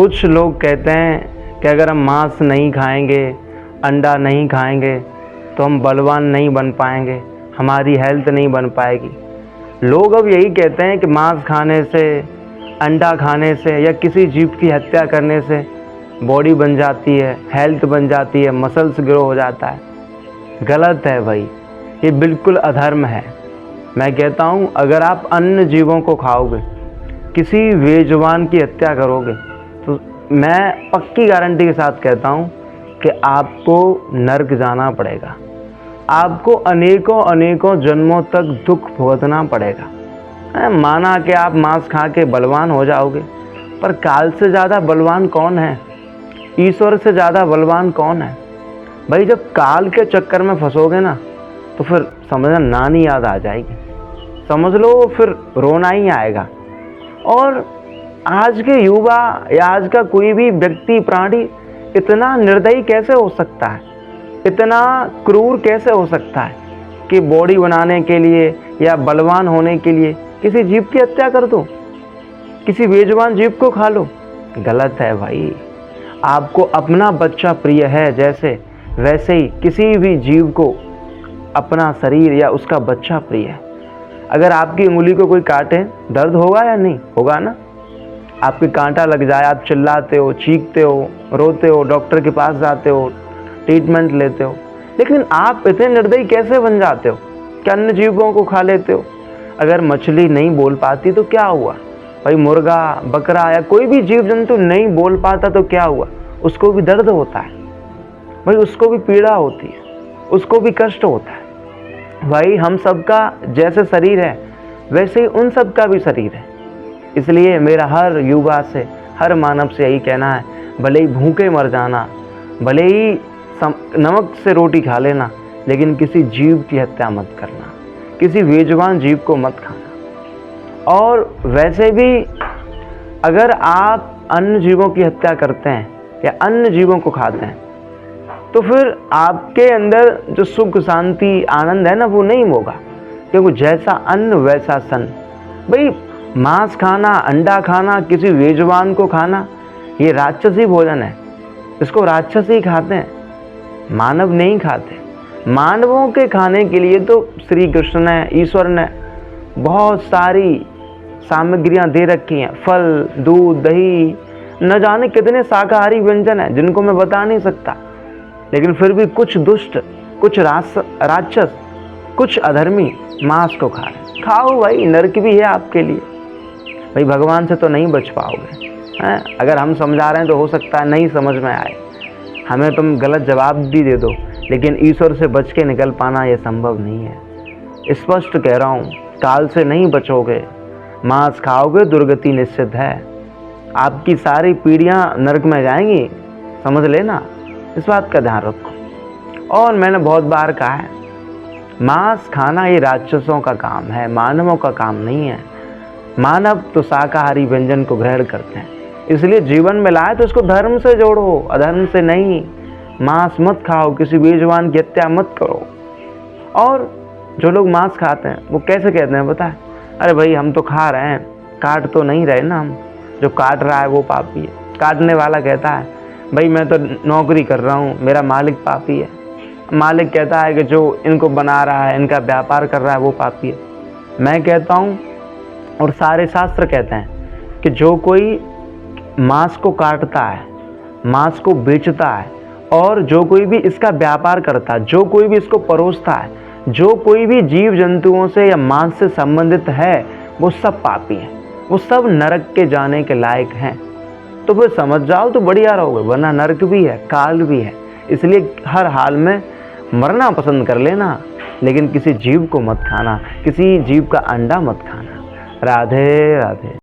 कुछ लोग कहते हैं कि अगर हम मांस नहीं खाएंगे, अंडा नहीं खाएंगे तो हम बलवान नहीं बन पाएंगे, हमारी हेल्थ नहीं बन पाएगी। लोग अब यही कहते हैं कि मांस खाने से, अंडा खाने से या किसी जीव की हत्या करने से बॉडी बन जाती है, हेल्थ बन जाती है, मसल्स ग्रो हो जाता है। गलत है भाई, ये बिल्कुल अधर्म है। मैं कहता हूँ अगर आप अन्य जीवों को खाओगे, किसी बेजुबान की हत्या करोगे, तो मैं पक्की गारंटी के साथ कहता हूँ कि आपको नर्क जाना पड़ेगा। आपको अनेकों अनेकों जन्मों तक दुख भुगतना पड़ेगा। माना कि आप मांस खा के बलवान हो जाओगे, पर काल से ज़्यादा बलवान कौन है? ईश्वर से ज़्यादा बलवान कौन है? भाई जब काल के चक्कर में फंसोगे ना, तो फिर समझना नानी याद आ जाएगी, समझ लो फिर रोना ही आएगा। और आज के युवा या आज का कोई भी व्यक्ति, प्राणी इतना निर्दयी कैसे हो सकता है, इतना क्रूर कैसे हो सकता है कि बॉडी बनाने के लिए या बलवान होने के लिए किसी जीव की हत्या कर दो, किसी बेजुबान जीव को खा लो। गलत है भाई। आपको अपना बच्चा प्रिय है जैसे, वैसे ही किसी भी जीव को अपना शरीर या उसका बच्चा प्रिय है। अगर आपकी उंगली को कोई काटे, दर्द होगा या नहीं होगा ना? आपके कांटा लग जाए, आप चिल्लाते हो, चीखते हो, रोते हो, डॉक्टर के पास जाते हो, ट्रीटमेंट लेते हो। लेकिन आप इतने निर्दयी कैसे बन जाते हो कि अन्य जीवों को खा लेते हो? अगर मछली नहीं बोल पाती तो क्या हुआ भाई? मुर्गा, बकरा या कोई भी जीव जंतु नहीं बोल पाता तो क्या हुआ? उसको भी दर्द होता है भाई, उसको भी पीड़ा होती है, उसको भी कष्ट होता है भाई। हम सबका जैसे शरीर है वैसे ही उन सब का भी शरीर है। इसलिए मेरा हर युवा से, हर मानव से यही कहना है, भले ही भूखे मर जाना, भले ही नमक से रोटी खा लेना, लेकिन किसी जीव की हत्या मत करना, किसी बेजुबान जीव को मत खाना। और वैसे भी अगर आप अन्य जीवों की हत्या करते हैं या अन्य जीवों को खाते हैं, तो फिर आपके अंदर जो सुख, शांति, आनंद है ना, वो नहीं होगा। क्योंकि जैसा अन्न वैसा सन। भाई मांस खाना, अंडा खाना, किसी बेजुबान को खाना, ये राक्षसी भोजन है। इसको राक्षस ही खाते हैं, मानव नहीं खाते। मानवों के खाने के लिए तो श्री कृष्ण ने, ईश्वर ने बहुत सारी सामग्रियां दे रखी हैं। फल, दूध, दही, न जाने कितने शाकाहारी व्यंजन हैं जिनको मैं बता नहीं सकता। लेकिन फिर भी कुछ दुष्ट, कुछ राक्षस, कुछ अधर्मी मांस को खा रहे। खाओ भाई, नरक भी है आपके लिए भाई। भगवान से तो नहीं बच पाओगे हैं? अगर हम समझा रहे हैं तो हो सकता है नहीं समझ में आए, हमें तुम गलत जवाब भी दे दो, लेकिन ईश्वर से बच के निकल पाना यह संभव नहीं है। स्पष्ट कह रहा हूँ, काल से नहीं बचोगे, मांस खाओगे, दुर्गति निश्चित है। आपकी सारी पीढ़ियाँ नरक में जाएंगी, समझ लेना, इस बात का ध्यान रखो। और मैंने बहुत बार कहा है, मांस खाना ये राक्षसों का काम है, मानवों का काम नहीं है। मानव तो शाकाहारी व्यंजन को ग्रहण करते हैं, इसलिए जीवन में लाए तो इसको धर्म से जोड़ो, अधर्म से नहीं। मांस मत खाओ, किसी बेजुबान की हत्या मत करो। और जो लोग मांस खाते हैं वो कैसे कहते हैं पता है? अरे भाई हम तो खा रहे हैं, काट तो नहीं रहे ना हम, जो काट रहा है वो पापी है। काटने वाला कहता है भाई मैं तो नौकरी कर रहा हूँ, मेरा मालिक पापी है। मालिक कहता है कि जो इनको बना रहा है, इनका व्यापार कर रहा है, वो पापी है। मैं कहता हूँ, और सारे शास्त्र कहते हैं कि जो कोई मांस को काटता है, मांस को बेचता है, और जो कोई भी इसका व्यापार करता है, जो कोई भी इसको परोसता है, जो कोई भी जीव जंतुओं से या मांस से संबंधित है, वो सब पापी हैं, वो सब नरक के जाने के लायक हैं। तो फिर समझ जाओ तो बढ़िया रहोगे, वरना नरक भी है, काल भी है। इसलिए हर हाल में मरना पसंद कर लेना, लेकिन किसी जीव को मत खाना, किसी जीव का अंडा मत खाना। राधे राधे।